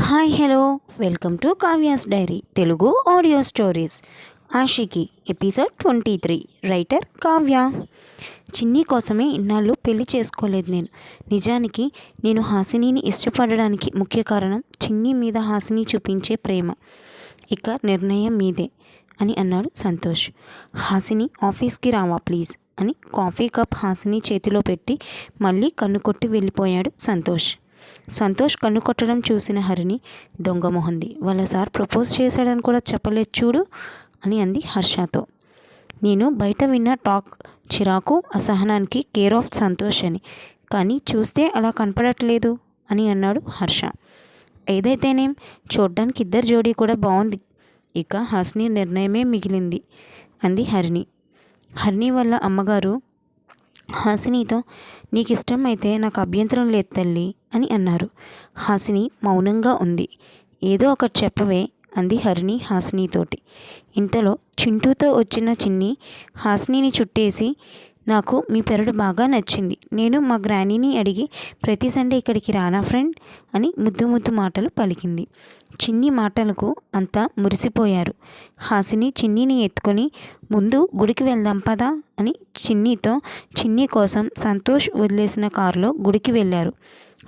Hi hello welcome to Kavya's diary Telugu audio stories Aashiqui episode 23 writer Kavya. చిన్ని కోసమే ఇన్నాళ్ళు పెళ్లి చేసుకోలేదు నేను. నిజానికి నేను హాసినిని ఇష్టపడడానికి ముఖ్య కారణం చిన్ని మీద హాసిని చూపించే ప్రేమ. ఇక నిర్ణయం మీదే అని అన్నాడు సంతోష్. హాసిని ఆఫీస్కి రావా ప్లీజ్ అని కాఫీ కప్ హాసిని చేతిలో పెట్టి మళ్ళీ కన్ను కొట్టి వెళ్ళిపోయాడు సంతోష్. సంతోష్ కన్ను కొట్టడం చూసిన హరిణి దొంగ మొహంది, వాళ్ళ సార్ ప్రపోజ్ చేశాడని కూడా చెప్పలేదు చూడు అని అంది హర్షతో. నేను బయట విన్న టాక్ చిరాకు అసహనానికి కేర్ ఆఫ్ సంతోష్ అని, కానీ చూస్తే అలా కనపడట్లేదు అని అన్నాడు హర్ష. ఏదైతేనేం చూడ్డానికి ఇద్దరు జోడీ కూడా బాగుంది, ఇక హాసిని నిర్ణయమే మిగిలింది అంది హరిణి. హరిణి వాళ్ళ అమ్మగారు హాసినితో నీకు ఇష్టమైతే నాకు అభ్యంతరం లేదు తల్లి అని అన్నారు. హాసిని మౌనంగా ఉంది. ఏదో ఒకటి చెప్పవే అంది హరిణి హాసినితోటి. ఇంతలో చింటూతో వచ్చిన చిన్ని హాసినిని చుట్టేసి నాకు మీ పెరడు బాగా నచ్చింది, నేను మా గ్రానీని అడిగి ప్రతి సండే ఇక్కడికి రానా ఫ్రెండ్ అని ముద్దు ముద్దు మాటలు పలికింది. చిన్ని మాటలకు అంతా మురిసిపోయారు. హాసిని చిన్నిని ఎత్తుకొని ముందు గుడికి వెళ్దాం పదా అని చిన్ని కోసం సంతోష్ వదిలేసిన కారులో గుడికి వెళ్ళారు.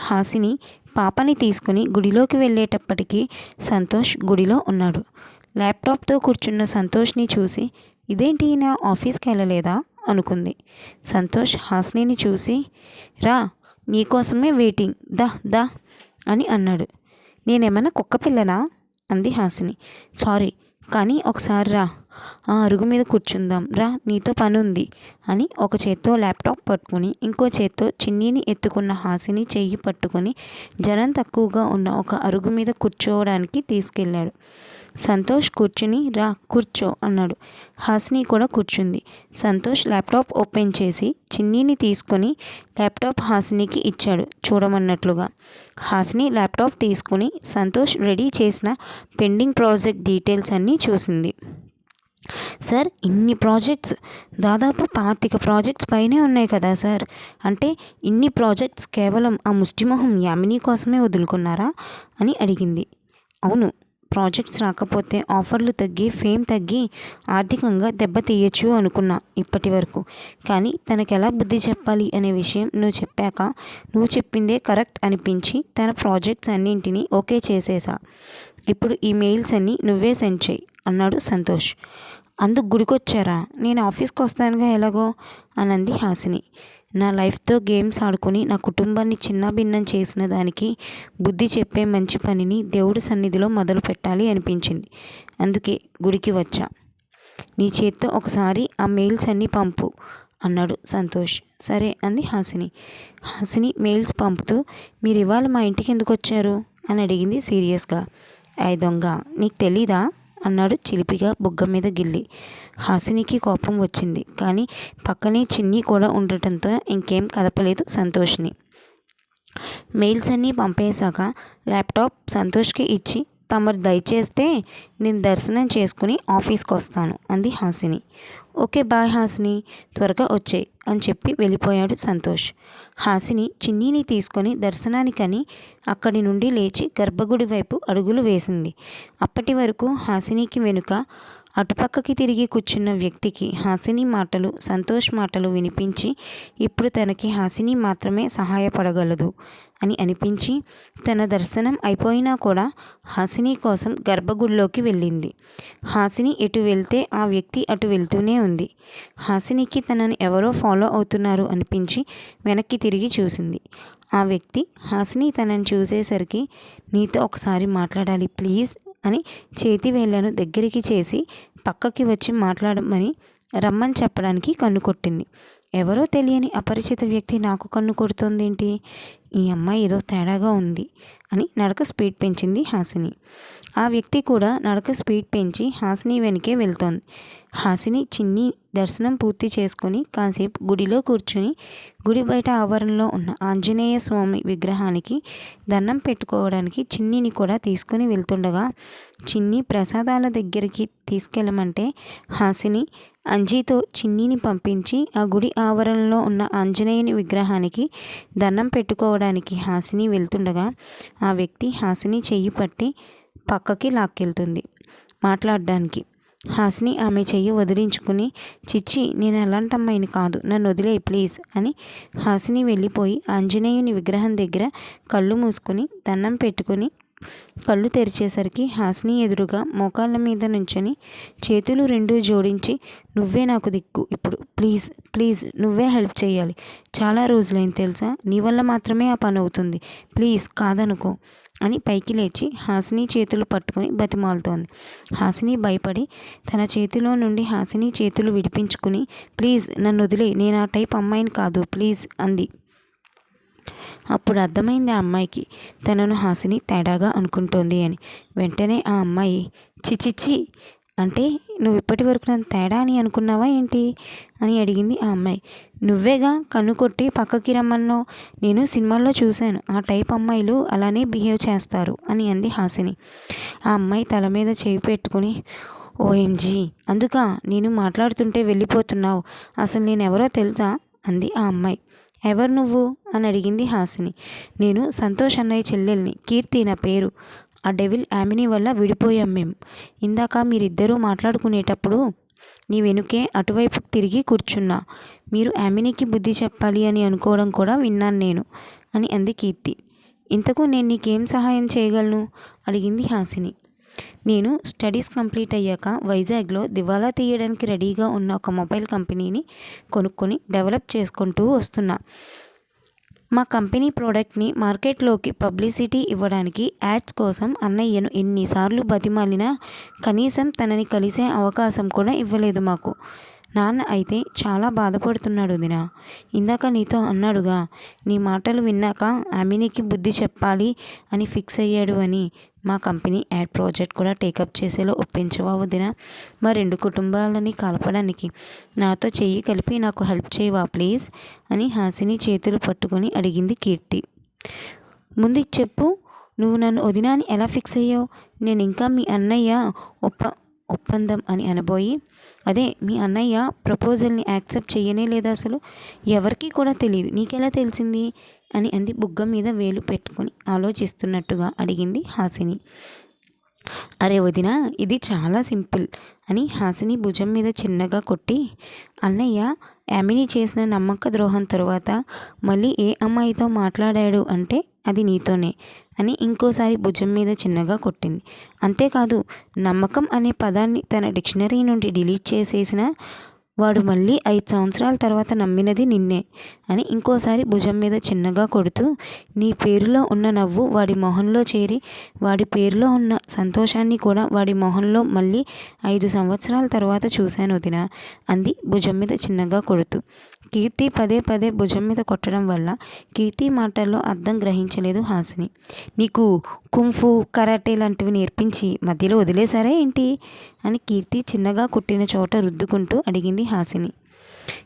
హాసిని పాపని తీసుకుని గుడిలోకి వెళ్ళేటప్పటికీ సంతోష్ గుడిలో ఉన్నాడు. ల్యాప్టాప్తో కూర్చున్న సంతోష్ని చూసి ఇదేంటి నా ఆఫీస్కి వెళ్ళలేదా అనుకుంది. సంతోష్ హాసినిని చూసి రా నీకోసమే వెయిటింగ్ దా దా అని అన్నాడు. నేనేమన్నా కుక్క పిల్లనా అంది హాసిని. సారీ కానీ ఒకసారి రా, ఆ అరుగు మీద కూర్చుందాం రా, నీతో పని ఉంది అని ఒక చేత్తో ల్యాప్టాప్ పట్టుకుని ఇంకో చేత్తో చిన్నీని ఎత్తుకున్న హాసిని చెయ్యి పట్టుకొని జనం తక్కువగా ఉన్న ఒక అరుగు మీద కూర్చోవడానికి తీసుకెళ్ళాడు. సంతోష్ కూర్చుని రా కూర్చో అన్నాడు. హాసిని కూడా కూర్చుంది. సంతోష్ ల్యాప్టాప్ ఓపెన్ చేసి చిన్నీని తీసుకొని ల్యాప్టాప్ హాసినికి ఇచ్చాడు చూడమన్నట్లుగా. హాసిని ల్యాప్టాప్ తీసుకుని సంతోష్ రెడీ చేసిన పెండింగ్ ప్రాజెక్ట్ డీటెయిల్స్ అన్నీ చూసింది. సార్ ఇన్ని ప్రాజెక్ట్స్, దాదాపు 25 ప్రాజెక్ట్స్ పైనే ఉన్నాయి కదా సార్, అంటే ఇన్ని ప్రాజెక్ట్స్ కేవలం ఆ ముష్టిమొహం యామిని కోసమే వదులుకున్నారా అని అడిగింది. అవును, ప్రాజెక్ట్స్ రాకపోతే ఆఫర్లు తగ్గి ఫేమ్ తగ్గి ఆర్థికంగా దెబ్బతీయచ్చు అనుకున్నా ఇప్పటి వరకు, కానీ తనకు ఎలా బుద్ధి చెప్పాలి అనే విషయం నువ్వు చెప్పాక నువ్వు చెప్పిందే కరెక్ట్ అనిపించి తన ప్రాజెక్ట్స్ అన్నింటినీ ఓకే చేసేసా. ఇప్పుడు ఈ మెయిల్స్ అన్నీ నువ్వే సెండ్ చేయి అన్నాడు సంతోష్. అందుకు గుడికొచ్చారా, నేను ఆఫీస్కి వస్తానుగా ఎలాగో అనంది హాసిని. నా లైఫ్తో గేమ్స్ ఆడుకుని నా కుటుంబాన్ని చిన్నాభిన్నం చేసిన దానికి బుద్ధి చెప్పే మంచి పనిని దేవుడి సన్నిధిలో మొదలు పెట్టాలి అనిపించింది, అందుకే గుడికి వచ్చా. నీ చేత్తో ఒకసారి ఆ మెయిల్స్ అన్నీ పంపు అన్నాడు సంతోష్. సరే అంది హాసిని. హాసిని మెయిల్స్ పంపుతూ మీరు ఇవాళ మా ఇంటికి ఎందుకు వచ్చారు అని అడిగింది సీరియస్గా. దొంగ నీకు తెలీదా అన్నాడు చిలిపిగా బుగ్గ మీద గిల్లి. హాసినికి కోపం వచ్చింది, కానీ పక్కనే చిన్ని కూడా ఉండటంతో ఇంకేం కదపలేదు సంతోష్ని. మెయిల్స్ అన్నీ పంపేశాక ల్యాప్టాప్ సంతోష్కి ఇచ్చి తమరు దయచేస్తే నేను దర్శనం చేసుకుని ఆఫీస్కి వస్తాను అంది హాసిని. ఓకే బాయ్ హాసిని, త్వరగా వచ్చేయి అని చెప్పి వెళ్ళిపోయాడు సంతోష్. హాసిని చిన్నీని తీసుకొని దర్శనానికని అక్కడి నుండి లేచి గర్భగుడి వైపు అడుగులు వేసింది. అప్పటి వరకు హాసినికి వెనుక అటుపక్కకి తిరిగి కూర్చున్న వ్యక్తికి హాసిని మాటలు సంతోష్ మాటలు వినిపించి ఇప్పుడు తనకి హాసిని మాత్రమే సహాయపడగలదు అని అనిపించి తన దర్శనం అయిపోయినా కూడా హాసిని కోసం గర్భగుడిలోకి వెళ్ళింది. హాసిని ఎటు వెళ్తే ఆ వ్యక్తి అటు వెళ్తూనే ఉంది. హాసినికి తనని ఎవరో ఫాలో అవుతున్నారు అనిపించి వెనక్కి తిరిగి చూసింది. ఆ వ్యక్తి హాసిని తనని చూసేసరికి నీతో ఒకసారి మాట్లాడాలి ప్లీజ్ అని చేతి వేళ్లను దగ్గరికి చేసి పక్కకి వచ్చి మాట్లాడమని రమ్మని చెప్పడానికి కన్ను కొట్టింది. ఎవరో తెలియని అపరిచిత వ్యక్తి నాకు కన్ను కొడుతోందేంటి, ఈ అమ్మాయి ఏదో తేడాగా ఉంది అని నడక స్పీడ్ పెంచింది హాసిని. ఆ వ్యక్తి కూడా నడక స్పీడ్ పెంచి హాసిని వెనకే వెళ్తోంది. హాసిని చిన్ని దర్శనం పూర్తి చేసుకొని కాసేపు గుడిలో కూర్చుని గుడి బయట ఆవరణలో ఉన్న ఆంజనేయ స్వామి విగ్రహానికి దండం పెట్టుకోవడానికి చిన్నిని కూడా తీసుకుని వెళ్తుండగా చిన్ని ప్రసాదాల దగ్గరికి తీసుకెళ్ళమంటే హాసిని అంజీతో చిన్నిని పంపించి ఆ గుడి ఆవరణలో ఉన్న ఆంజనేయుని విగ్రహానికి దండం పెట్టుకోవడానికి హాసిని వెళ్తుండగా ఆ వ్యక్తి హాసిని చెయ్యి పట్టి పక్కకి లాక్కెళ్తుంది మాట్లాడడానికి. హాసిని ఆమె చెయ్యి వదిలించుకుని, చిచ్చి నేను అలాంటి అమ్మాయిని కాదు, నన్ను వదిలేయి ప్లీజ్ అని హాసిని వెళ్ళిపోయి ఆంజనేయుని విగ్రహం దగ్గర కళ్ళు మూసుకొని దండం పెట్టుకుని కళ్ళు తెరిచేసరికి హాసిని ఎదురుగా మోకాళ్ళ మీద నుంచొని చేతులు రెండూ జోడించి, నువ్వే నాకు దిక్కు ఇప్పుడు, ప్లీజ్ ప్లీజ్ నువ్వే హెల్ప్ చేయాలి, చాలా రోజులైంది తెలుసా, నీ వల్ల మాత్రమే ఆ పని అవుతుంది, ప్లీజ్ కాదనుకో అని పైకి లేచి హాసిని చేతులు పట్టుకుని బతిమాలుతోంది. హాసిని భయపడి తన చేతిలో నుండి హాసిని చేతులు విడిపించుకుని, ప్లీజ్ నన్ను వదిలే, నేను ఆ టైప్ అమ్మాయిని కాదు ప్లీజ్ అంది. అప్పుడు అర్థమైంది ఆ అమ్మాయికి తనను హాసిని తేడాగా అనుకుంటోంది అని. వెంటనే ఆ అమ్మాయి, చిచిచ్చి అంటే నువ్వు ఇప్పటి వరకు నన్ను తేడా అని అనుకున్నావా ఏంటి అని అడిగింది ఆ అమ్మాయి. నువ్వేగా కన్ను కొట్టి పక్కకి రమ్మన్నావు, నేను సినిమాల్లో చూశాను, ఆ టైప్ అమ్మాయిలు అలానే బిహేవ్ చేస్తారు అని అంది హాసిని. ఆ అమ్మాయి తల మీద చేయి పెట్టుకుని, ఓఎంజీ అందుకా నేను మాట్లాడుతుంటే వెళ్ళిపోతున్నావు, అసలు నేనెవరో తెలుసా అంది ఆ అమ్మాయి. ఎవరు నువ్వు అని అడిగింది హాసిని. నేను సంతోష్ అన్నయ్య చెల్లెల్ని, కీర్తి నా పేరు, ఆ డెవిల్ యామిని వల్ల విడిపోయాం మేము. ఇందాక మీరిద్దరూ మాట్లాడుకునేటప్పుడు నీ వెనుకే అటువైపు తిరిగి కూర్చున్నా, మీరు యామినికి బుద్ధి చెప్పాలి అని అనుకోవడం కూడా విన్నాను నేను అని అంది కీర్తి. ఇంతకు నేను నీకేం సహాయం చేయగలను అడిగింది హాసిని. నేను స్టడీస్ కంప్లీట్ అయ్యాక వైజాగ్లో దివాలా తీయడానికి రెడీగా ఉన్న ఒక మొబైల్ కంపెనీని కొనుక్కొని డెవలప్ చేసుకుంటూ వస్తున్నా. మా కంపెనీ ప్రోడక్ట్ని మార్కెట్లోకి పబ్లిసిటీ ఇవ్వడానికి యాడ్స్ కోసం అన్నయ్యను ఎన్నిసార్లు బతిమాలినా కనీసం తనని కలిసే అవకాశం కూడా ఇవ్వలేదు మాకు. నాన్న అయితే చాలా బాధపడుతున్నాడు వదినా. ఇందాక నీతో అన్నాడుగా, నీ మాటలు విన్నాక ఆమెనికి బుద్ధి చెప్పాలి అని ఫిక్స్ అయ్యాడు అని. మా కంపెనీ యాడ్ ప్రాజెక్ట్ కూడా టేకప్ చేసేలా ఒప్పించవా వదినా? మా రెండు కుటుంబాలని కలపడానికి నాతో చెయ్యి కలిపి నాకు హెల్ప్ చేయవా ప్లీజ్ అని హాసిని చేతులు పట్టుకొని అడిగింది కీర్తి. ముందు చెప్పు, నువ్వు నన్ను వదినా అని ఎలా ఫిక్స్ అయ్యావు? నేను ఇంకా మీ అన్నయ్య ఒప్పందం అని అనబోయి, అదే మీ అన్నయ్య ప్రపోజల్ని యాక్సెప్ట్ చేయనే లేదా అసలు, ఎవరికీ కూడా తెలియదు, నీకెలా తెలిసింది అని అంది బుగ్గ మీద వేలు పెట్టుకొని ఆలోచిస్తున్నట్టుగా అడిగింది హాసిని. అరే వదిన, ఇది చాలా సింపుల్ అని హాసిని భుజం మీద చిన్నగా కొట్టి, అన్నయ్య యామిని చేసిన నమ్మక ద్రోహం తరువాత మళ్ళీ ఏ అమ్మాయితో మాట్లాడాడు అంటే అది నీతోనే అని ఇంకోసారి భుజం మీద చిన్నగా కొట్టింది. అంతేకాదు, నమ్మకం అనే పదాన్ని తన డిక్షనరీ నుండి డిలీట్ చేసేసిన వాడు మళ్ళీ 5 సంవత్సరాల తర్వాత నమ్మినది నిన్నే అని ఇంకోసారి భుజం మీద చిన్నగా కొడుతూ, నీ పేరులో ఉన్న నవ్వు వాడి మొహంలో చేరి వాడి పేరులో ఉన్న సంతోషాన్ని కూడా వాడి మొహంలో మళ్ళీ 5 సంవత్సరాల తర్వాత చూశాను వదిన అంది భుజం మీద చిన్నగా కొడుతూ. కీర్తి పదే పదే భుజం మీద కొట్టడం వల్ల కీర్తి మాటల్లో అర్థం గ్రహించలేదు హాసిని. నీకు కుంఫు కరాటే లాంటివి నేర్పించి మధ్యలో వదిలేశారా ఏంటి అని కీర్తి చిన్నగా కుట్టిన చోట రుద్దుకుంటూ అడిగింది హాసిని.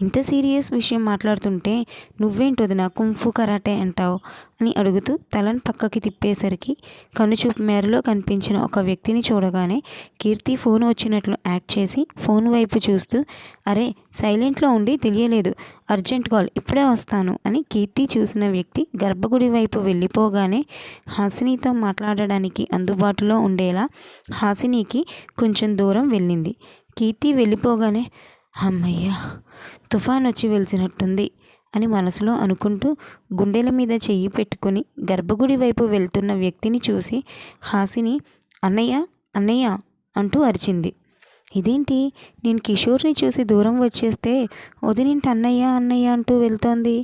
ఇంత సీరియస్ విషయం మాట్లాడుతుంటే నువ్వేంటి వదినా కుంఫు కరాటే అంటావు అని అడుగుతూ తలను పక్కకి తిప్పేసరికి కనుచూపు మేరలో కనిపించిన ఒక వ్యక్తిని చూడగానే కీర్తి ఫోన్ వచ్చినట్లు యాక్ట్ చేసి ఫోన్ వైపు చూస్తూ, అరే సైలెంట్లో ఉండి తెలియలేదు, అర్జెంట్ కాల్, ఇప్పుడే వస్తాను అని కీర్తి చూసిన వ్యక్తి గర్భగుడి వైపు వెళ్ళిపోగానే హాసినితో మాట్లాడడానికి అందుబాటులో ఉండేలా హాసినికి కొంచెం దూరం వెళ్ళింది. కీర్తి వెళ్ళిపోగానే అమ్మయ్య, తుఫాన్ వచ్చి వెలిసినట్టుంది అని మనసులో అనుకుంటూ గుండెల మీద చెయ్యి పెట్టుకుని గర్భగుడి వైపు వెళ్తున్న వ్యక్తిని చూసి హాసిని అన్నయ్య అన్నయ్య అంటూ అరిచింది. ఇదేంటి, నేను కిషోర్ని చూసి దూరం వచ్చేస్తే వదినింటి అన్నయ్య అన్నయ్య అంటూ వెళ్తోంది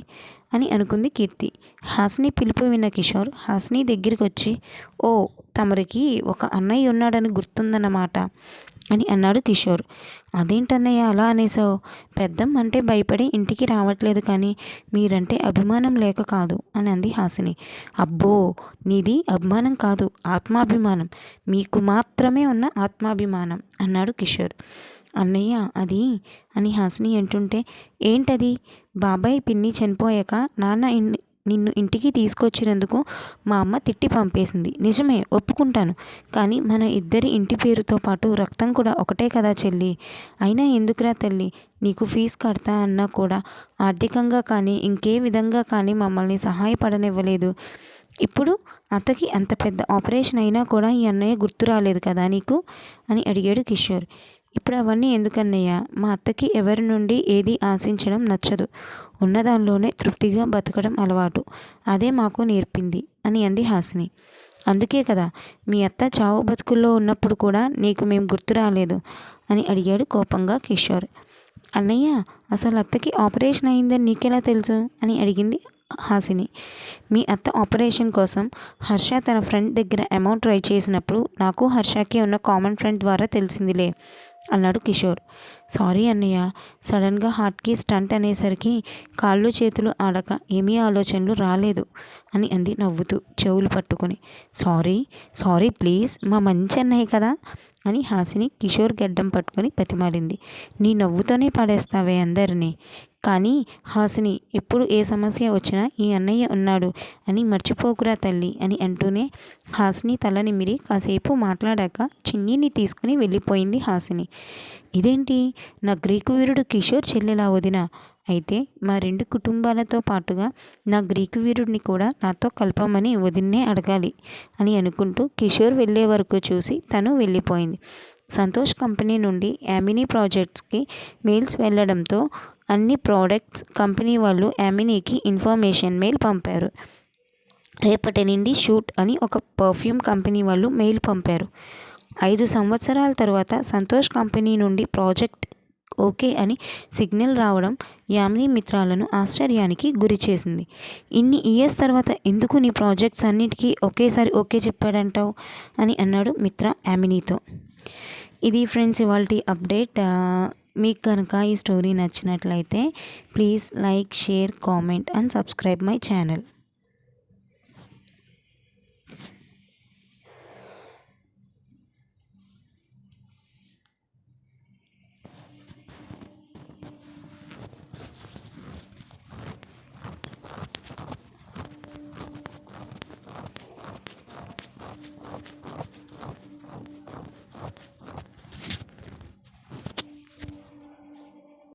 అని అనుకుంది కీర్తి. హాసిని పిలుపు విన్న కిషోర్ హాసిని దగ్గరికి వచ్చి, ఓ తమరికి ఒక అన్నయ్య ఉన్నాడని గుర్తుందన్నమాట అని అన్నాడు కిషోర్. అదేంటన్నయ్య అలా అనేసావు? పెద్దమ్మ అంటే భయపడి ఇంటికి రావట్లేదు, కానీ మీరంటే అభిమానం లేక కాదు అని అంది హాసిని. అబ్బో, నీది అభిమానం కాదు ఆత్మాభిమానం, మీకు మాత్రమే ఉన్న ఆత్మాభిమానం అన్నాడు కిషోర్. అన్నయ్య అది అని హాసిని అంటుంటే, ఏంటది? బాబాయ్ పిన్ని చనిపోయాక నాన్న నిన్ను ఇంటికి తీసుకొచ్చినందుకు మా అమ్మ తిట్టి పంపేసింది. నిజమే, ఒప్పుకుంటాను. కానీ మన ఇద్దరి ఇంటి పేరుతో పాటు రక్తం కూడా ఒకటే కదా చెల్లి. అయినా ఎందుకురా తల్లి, నీకు ఫీజు కడతా అన్నా కూడా ఆర్థికంగా కానీ ఇంకే విధంగా కానీ మమ్మల్ని సహాయపడనివ్వలేదు. ఇప్పుడు అత్తకి అంత పెద్ద ఆపరేషన్ అయినా కూడా ఈ అన్నయ్య గుర్తు రాలేదు కదా నీకు అని అడిగాడు కిషోర్. ఇప్పుడు అవన్నీ ఎందుకన్నయ్య? మా అత్తకి ఎవరి నుండి ఏది ఆశించడం నచ్చదు. ఉన్నదానిలోనే తృప్తిగా బతకడం అలవాటు. అదే మాకు నేర్పింది అని అంది హాసిని. అందుకే కదా మీ అత్త చావు బతుకుల్లో ఉన్నప్పుడు కూడా నీకు మేము గుర్తు రాలేదు అని అడిగాడు కోపంగా కిషోర్. అన్నయ్య, అసలు అత్తకి ఆపరేషన్ అయిందని నీకెలా తెలుసు అని అడిగింది హాసిని. మీ అత్త ఆపరేషన్ కోసం హర్ష తన ఫ్రెండ్ దగ్గర అమౌంట్ ట్రై చేసినప్పుడు నాకు హర్షకి ఉన్న కామన్ ఫ్రెండ్ ద్వారా తెలిసిందిలే అన్నాడు కిషోర్. సారీ అన్నయ్య, సడన్గా హార్ట్కి స్టంట్ అనేసరికి కాళ్ళు చేతులు ఆడక ఏమీ ఆలోచనలు రాలేదు అని అంది నవ్వుతూ చెవులు పట్టుకొని. సారీ సారీ ప్లీజ్, మా మంచి అన్నయ్య కదా అని హాసిని కిషోర్ గడ్డం పట్టుకొని బతిమాలింది. నీ నవ్వుతోనే పడేస్తావే అందరినీ. కానీ హాసిని, ఎప్పుడు ఏ సమస్య వచ్చినా ఈ అన్నయ్య ఉన్నాడు అని మర్చిపోకురా తల్లి అని అంటూనే హాసిని తల నిమిరి కాసేపు మాట్లాడాక చిన్నీని తీసుకుని వెళ్ళిపోయింది హాసిని. ఇదేంటి, నా గ్రీకు వీరుడు కిషోర్ చెల్లెలా వదిన? అయితే మా 2 కుటుంబాలతో పాటుగా నా గ్రీకు వీరుడిని కూడా నాతో కలపమని వదిన్నే అడగాలి అని అనుకుంటూ కిషోర్ వెళ్ళే వరకు చూసి తను వెళ్ళిపోయింది. సంతోష్ కంపెనీ నుండి యామినీ ప్రాజెక్ట్స్కి మెయిల్స్ వెళ్ళడంతో అన్ని ప్రోడక్ట్స్ కంపెనీ వాళ్ళు యామినీకి ఇన్ఫర్మేషన్ మెయిల్ పంపారు. రేపటి నుండి షూట్ అని ఒక పర్ఫ్యూమ్ కంపెనీ వాళ్ళు మెయిల్ పంపారు. 5 సంవత్సరాల తర్వాత సంతోష్ కంపెనీ నుండి ప్రాజెక్ట్ ఓకే అని సిగ్నల్ రావడం యామినీ మిత్రాలను ఆశ్చర్యానికి గురి చేసింది. ఇన్ని ఇయర్స్ తర్వాత ఎందుకు నీ ప్రాజెక్ట్స్ అన్నిటికీ ఒకేసారి ఓకే చెప్పాడంటావు అని అన్నాడు మిత్ర యామినీతో. ఇది ఫ్రెండ్స్ ఇవాల్టి అప్డేట్. మీకు కనుక ఈ స్టోరీ నచ్చినట్లయితే please like, share, comment and subscribe my channel.